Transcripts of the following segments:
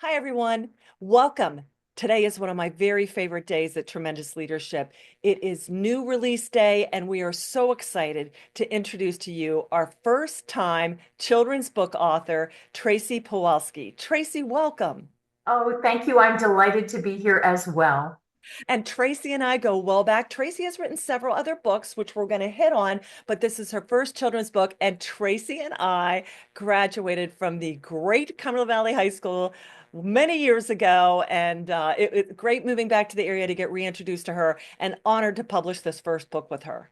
Hi, everyone. Welcome. Today is one of my very favorite days at Tremendous Leadership. It is new release day, and we are so excited to introduce to you our first time children's book author, Tracy Pawelski. Tracy, welcome. Oh, thank you. I'm delighted to be here as well. And Tracy and I go well back. Tracy has written several other books, which we're going to hit on, but this is her first children's book. And Tracy and I graduated from the great Cumberland Valley High School many years ago. And it great moving back to the area to get reintroduced to her and honored to publish this first book with her.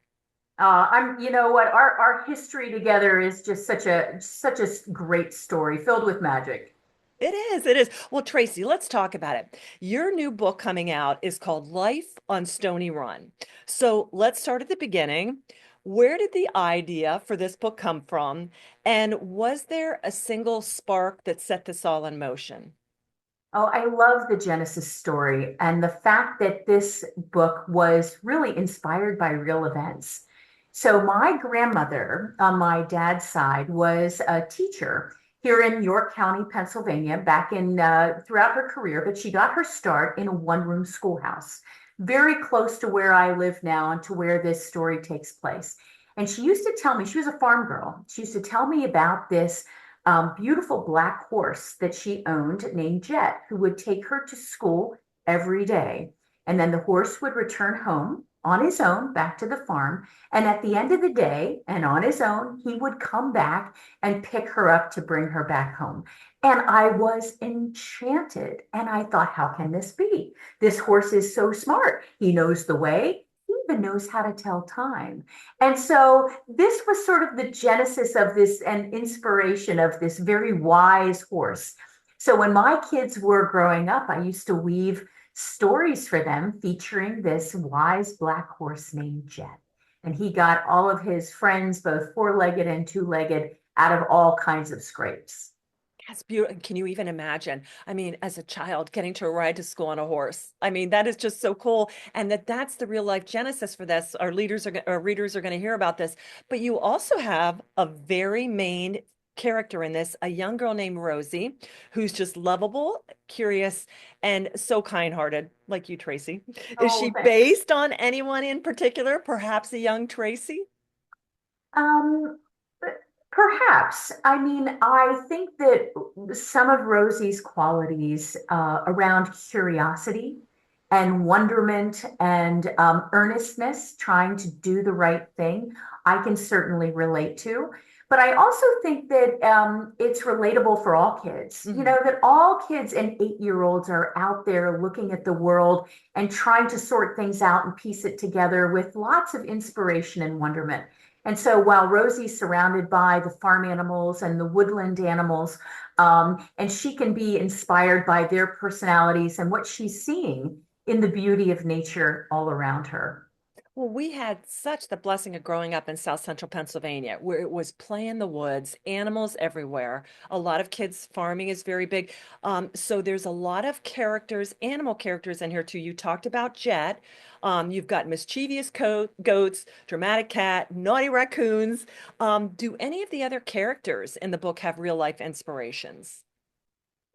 You know what, our history together is just such a great story filled with magic. It is. It is. Well, Tracy, let's talk about it. Your new book coming out is called Life on Stony Run. So let's start at the beginning. Where did the idea for this book come from? And was there a single spark that set this all in motion? Oh, I love the Genesis story and the fact that this book was really inspired by real events. So, my grandmother on my dad's side was a teacher here in York County, Pennsylvania, back in throughout her career, but she got her start in a one-room schoolhouse, very close to where I live now and to where this story takes place. And she used to tell me, she was a farm girl. She used to tell me about this beautiful black horse that she owned named Jet, who would take her to school every day. And then the horse would return home on his own back to the farm. And at the end of the day, and on his own, he would come back and pick her up to bring her back home. And I was enchanted. And I thought, how can this be? This horse is so smart. He knows the way. He even knows how to tell time. And so this was sort of the genesis of this and inspiration of this very wise horse. So when my kids were growing up, I used to weave stories for them featuring this wise black horse named Jet. And he got all of his friends, both four-legged and two-legged, out of all kinds of scrapes. That's beautiful. Can you even imagine? I mean, as a child, getting to ride to school on a horse. I mean, that is just so cool. And that's the real life genesis for this. Our readers are going to hear about this. But you also have a very main character in this, a young girl named Rosie, who's just lovable, curious, and so kind-hearted, like you, Tracy. Is Oh, she based on anyone in particular? Perhaps a young Tracy? Um, perhaps. I mean, I think that some of Rosie's qualities around curiosity and wonderment and earnestness, trying to do the right thing, I can certainly relate to. But I also think that it's relatable for all kids. You Mhm. know, that all kids and 8-year-olds are out there looking at the world and trying to sort things out and piece it together with lots of inspiration and wonderment. And so while Rosie's surrounded by the farm animals and the woodland animals, and she can be inspired by their personalities and what she's seeing in the beauty of nature all around her. Well, we had such the blessing of growing up in South Central Pennsylvania, where it was play in the woods, animals everywhere. A lot of kids farming is very big. So there's a lot of characters, animal characters in here too. You talked about Jet. You've got mischievous goats, dramatic cat, naughty raccoons. Do any of the other characters in the book have real life inspirations?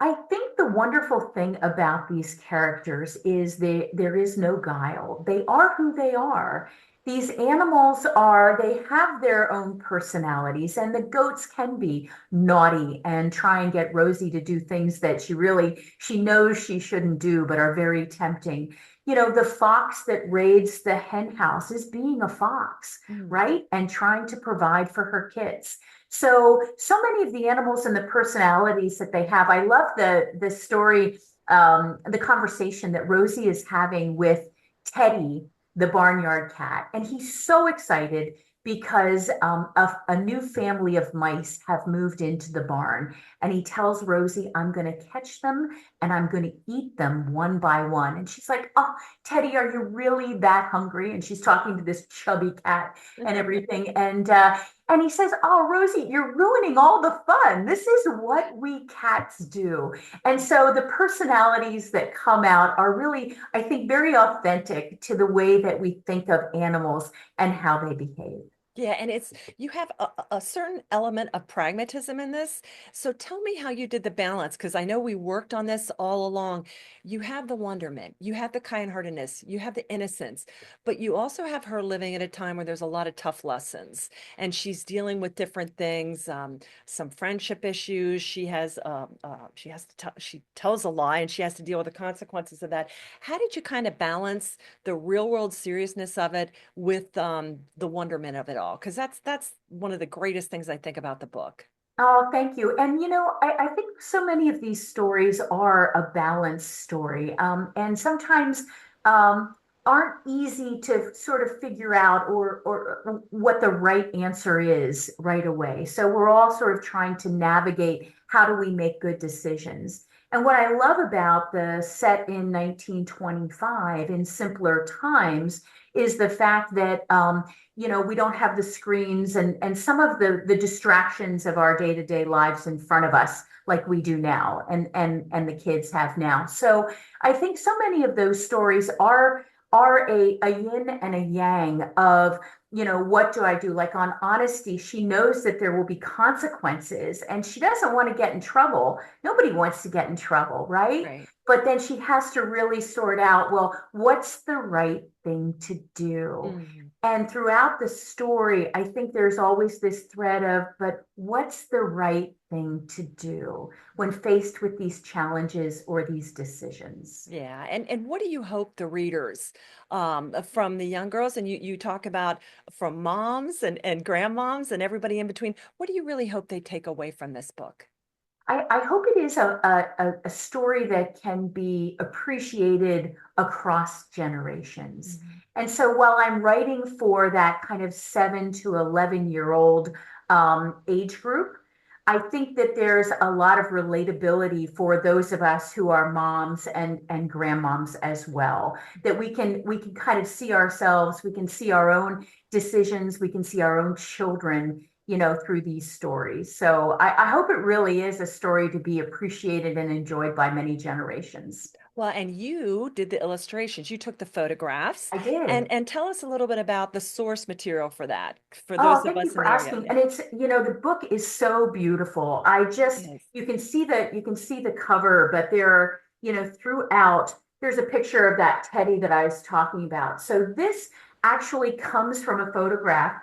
I think the wonderful thing about these characters is there is no guile. They are who they are. These animals are, they have their own personalities, and the goats can be naughty and try and get Rosie to do things that she knows she shouldn't do, but are very tempting. You know, the fox that raids the hen house is being a fox, Mm. right? And trying to provide for her kids. So many of the animals and the personalities that they have. I love the story, the conversation that Rosie is having with Teddy, the barnyard cat, and he's so excited because a new family of mice have moved into the barn, and he tells Rosie, "I'm going to catch them and I'm going to eat them one by one." And she's like, "Oh, Teddy, are you really that hungry?" And she's talking to this chubby cat and everything, and he says, "Oh, Rosie, you're ruining all the fun. This is what we cats do." And so the personalities that come out are really, I think, very authentic to the way that we think of animals and how they behave. Yeah, and it's you have a certain element of pragmatism in this. So tell me how you did the balance, because I know we worked on this all along. You have the wonderment, you have the kind-heartedness, you have the innocence, but you also have her living at a time where there's a lot of tough lessons, and she's dealing with different things, some friendship issues. She has to tell, she tells a lie, and she has to deal with the consequences of that. How did you kind of balance the real world seriousness of it with the wonderment of it all? Because that's one of the greatest things I think about the book. Oh, thank you. And I think so many of these stories are a balanced story, and sometimes um, aren't easy to sort of figure out or what the right answer is right away. So we're all sort of trying to navigate how do we make good decisions. And what I love about the set in 1925 in simpler times is the fact that we don't have the screens and some of the distractions of our day-to-day lives in front of us like we do now and the kids have now. So I think so many of those stories are a yin and a yang of what do I do? Like on honesty, she knows that there will be consequences and she doesn't want to get in trouble. Nobody wants to get in trouble, right? Right. But then she has to really sort out, well, what's the right thing to do? Mm. And throughout the story, I think there's always this thread of, but what's the right thing to do when faced with these challenges or these decisions? Yeah. And what do you hope the readers from the young girls, and you talk about from moms and grandmoms and everybody in between, what do you really hope they take away from this book? I hope it is a story that can be appreciated across generations. Mhm. And so while I'm writing for that kind of 7 to 11-year-old age group, I think that there's a lot of relatability for those of us who are moms and grandmoms as well. That we can kind of see ourselves, we can see our own decisions, we can see our own children through these stories. So I hope it really is a story to be appreciated and enjoyed by many generations. Well, and you did the illustrations, you took the photographs, I did. and tell us a little bit about the source material for that, for Oh, those of thank you us in for the area. asking. Yeah. And the book is so beautiful. I just, Yes. you can see the cover, but throughout, there's a picture of that teddy that I was talking about. So this actually comes from a photograph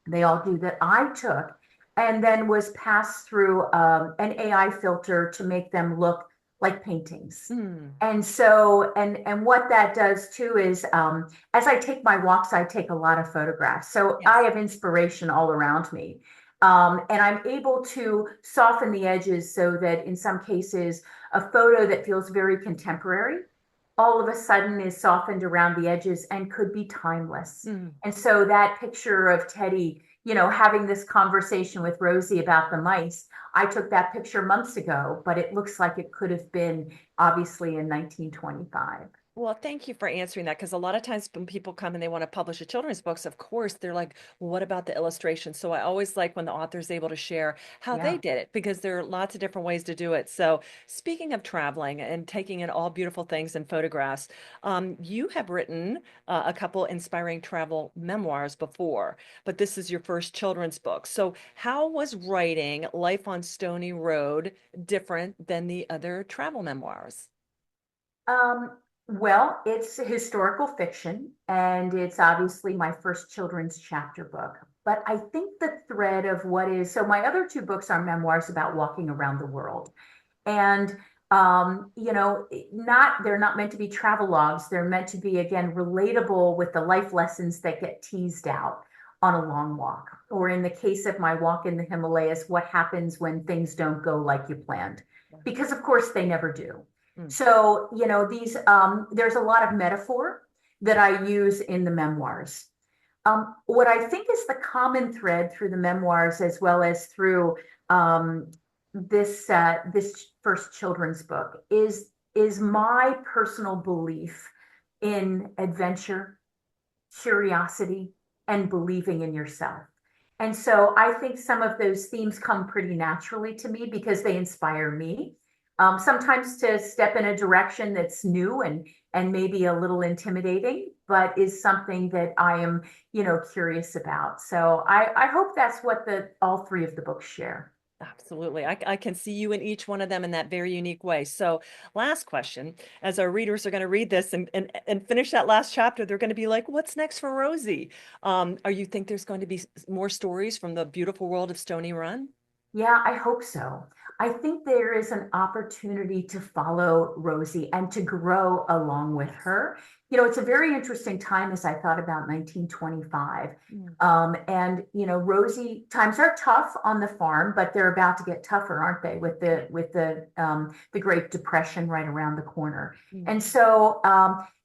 they all do that I took and then was passed through an AI filter to make them look like paintings. Mm, And so, and what that does too is, as I take my walks, I take a lot of photographs. So I yes. have inspiration all around me. And I'm able to soften the edges so that in some cases, a photo that feels very contemporary all of a sudden is softened around the edges and could be timeless. Mm. And so that picture of Teddy, having this conversation with Rosie about the mice, I took that picture months ago, but it looks like it could have been obviously in 1925. Well, thank you for answering that, because a lot of times when people come and they want to publish a children's books, of course, they're like, well, what about the illustration? So I always like when the author's able to share how they Yeah. did it, because there are lots of different ways to do it. So speaking of traveling and taking in all beautiful things and photographs, you have written a couple inspiring travel memoirs before, but this is your first children's book. So how was writing Life on Stony Road different than the other travel memoirs? Well, it's a historical fiction, and it's obviously my first children's chapter book. But I think the thread of what is so my other two books are memoirs about walking around the world. And not they're not meant to be travel logs. They're meant to be, again, relatable with the life lessons that get teased out on a long walk. Or in the case of my walk in the Himalayas, what happens when things don't go like you planned? Because of course they never do. Mm. So, these there's a lot of metaphor that I use in the memoirs. What I think is the common thread through the memoirs, as well as through this first children's book, is my personal belief in adventure, curiosity, and believing in yourself. And so I think some of those themes come pretty naturally to me because they inspire me. sometimes to step in a direction that's new and maybe a little intimidating, but is something that I am, curious about. So I hope that's what the all three of the books share. Absolutely. I can see you in each one of them in that very unique way. So, last question, as our readers are going to read this and finish that last chapter, they're going to be like, what's next for Rosie? Are you think there's going to be more stories from the beautiful world of Stony Run? Yeah, I hope so. I think there is an opportunity to follow Rosie and to grow along with Yes. her. It's a very interesting time as I thought about 1925. Mm, Rosie, times are tough on the farm, but they're about to get tougher, aren't they, with yeah. the Great Depression right around the corner. And Mhm. so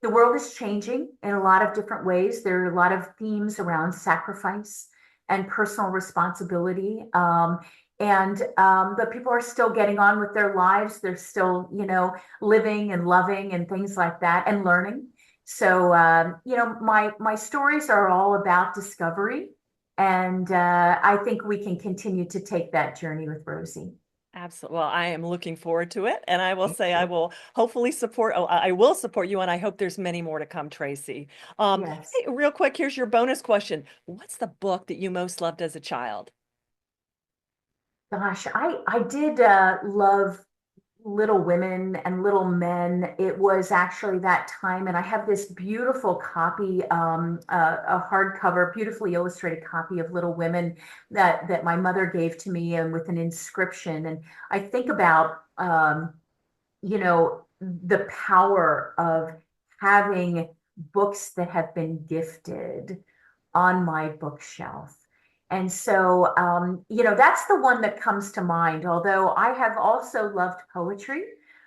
the world is changing in a lot of different ways. There are a lot of themes around sacrifice and personal responsibility. But people are still getting on with their lives. They're still, living and loving and things like that and learning. So, my stories are all about discovery, and I think we can continue to take that journey with Rosie. Absolutely. Well, I am looking forward to it. And I will Thank say I you. will hopefully support, oh, I will support you. And I hope there's many more to come, Tracy. Yes. Hey, real quick, here's your bonus question. What's the book that you most loved as a child? Gosh, I did love Little Women and Little Men. It was actually that time, and I have this beautiful copy, a hardcover, beautifully illustrated copy of Little Women that my mother gave to me, and with an inscription. And I think about, the power of having books that have been gifted on my bookshelf. And so, that's the one that comes to mind, although I have also loved poetry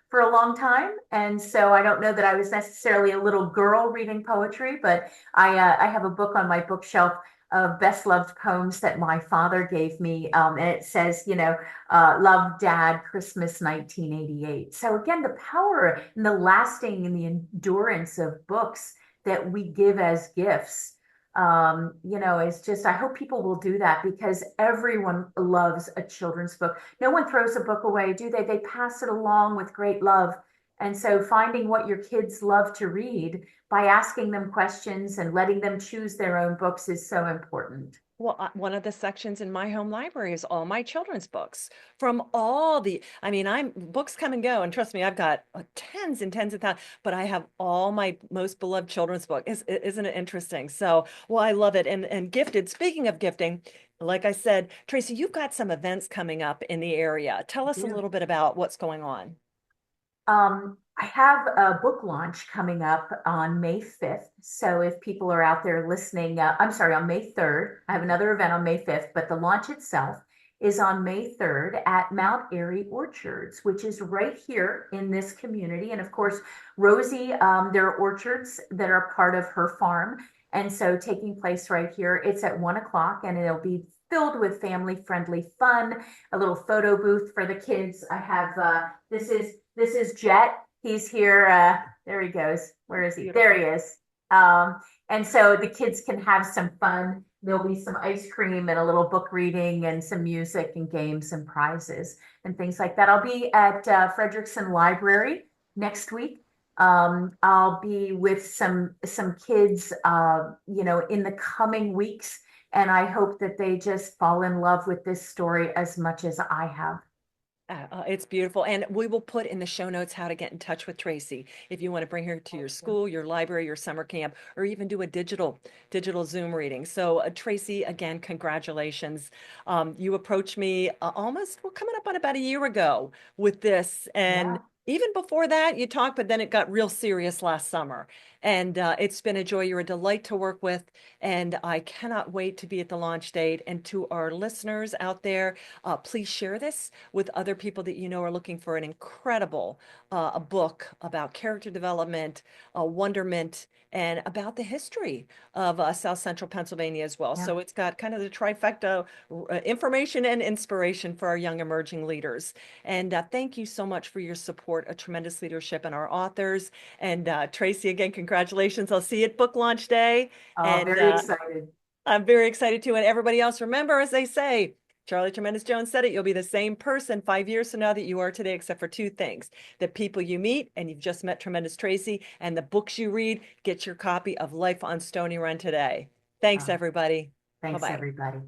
for a long time. And so I don't know that I was necessarily a little girl reading poetry, but I have a book on my bookshelf of best loved poems that my father gave me. And it says, Love Dad, Christmas 1988. So again, the power and the lasting and the endurance of books that we give as gifts, it's just, I hope people will do that because everyone loves a children's book. No one throws a book away, do they? They pass it along with great love. And so finding what your kids love to read by asking them questions and letting them choose their own books is so important. Well, one of the sections in my home library is all my children's books from I mean, books come and go. And trust me, I've got tens and tens of thousands, but I have all my most beloved children's book. Isn't it interesting? So, well, I love it. And gifted, speaking of gifting, like I said, Tracy, you've got some events coming up in the area. Tell us a Yeah. little bit about what's going on. I have a book launch coming up on May 5th. So if people are out there listening, I'm sorry, on May 3rd. I have another event on May 5th, but the launch itself is on May 3rd at Mount Airy Orchards, which is right here in this community. And of course, Rosie, there are orchards that are part of her farm. And so taking place right here, it's at 1 o'clock and it'll be filled with family friendly fun, a little photo booth for the kids. I have, this is Jet. He's here. There he goes. Where is he? There Beautiful. he is. And so the kids can have some fun. There'll be some ice cream and a little book reading and some music and games and prizes and things like that. I'll be at Frederickson Library next week. I'll be with some kids, in the coming weeks, and I hope that they just fall in love with this story as much as I have. It's beautiful. And we will put in the show notes how to get in touch with Tracy if you want to bring her to your school, your library, your summer camp, or even do a digital Zoom reading. So Tracy, again, congratulations. You approached me almost, well, coming up on about a year ago with this. And Yeah. even before that, you talked, but then it got real serious last summer. And it's been a joy. You're a delight to work with. And I cannot wait to be at the launch date. And to our listeners out there, please share this with other people that you know are looking for an incredible a book about character development, wonderment, and about the history of South Central Pennsylvania as well. Yeah. So it's got kind of the trifecta information and inspiration for our young emerging leaders. And thank you so much for your support, a tremendous leadership, and our authors. And Tracy, again, congratulations. I'll see you at book launch day. Oh, And very excited. I'm very excited too. And everybody else, remember, as they say, Charlie Tremendous Jones said it. You'll be the same person 5 years from now that you are today, except for two things: the people you meet, and you've just met Tremendous Tracy, and the books you read. Get your copy of Life on Stony Run today. Thanks, Um, everybody. thanks, Bye-bye. everybody.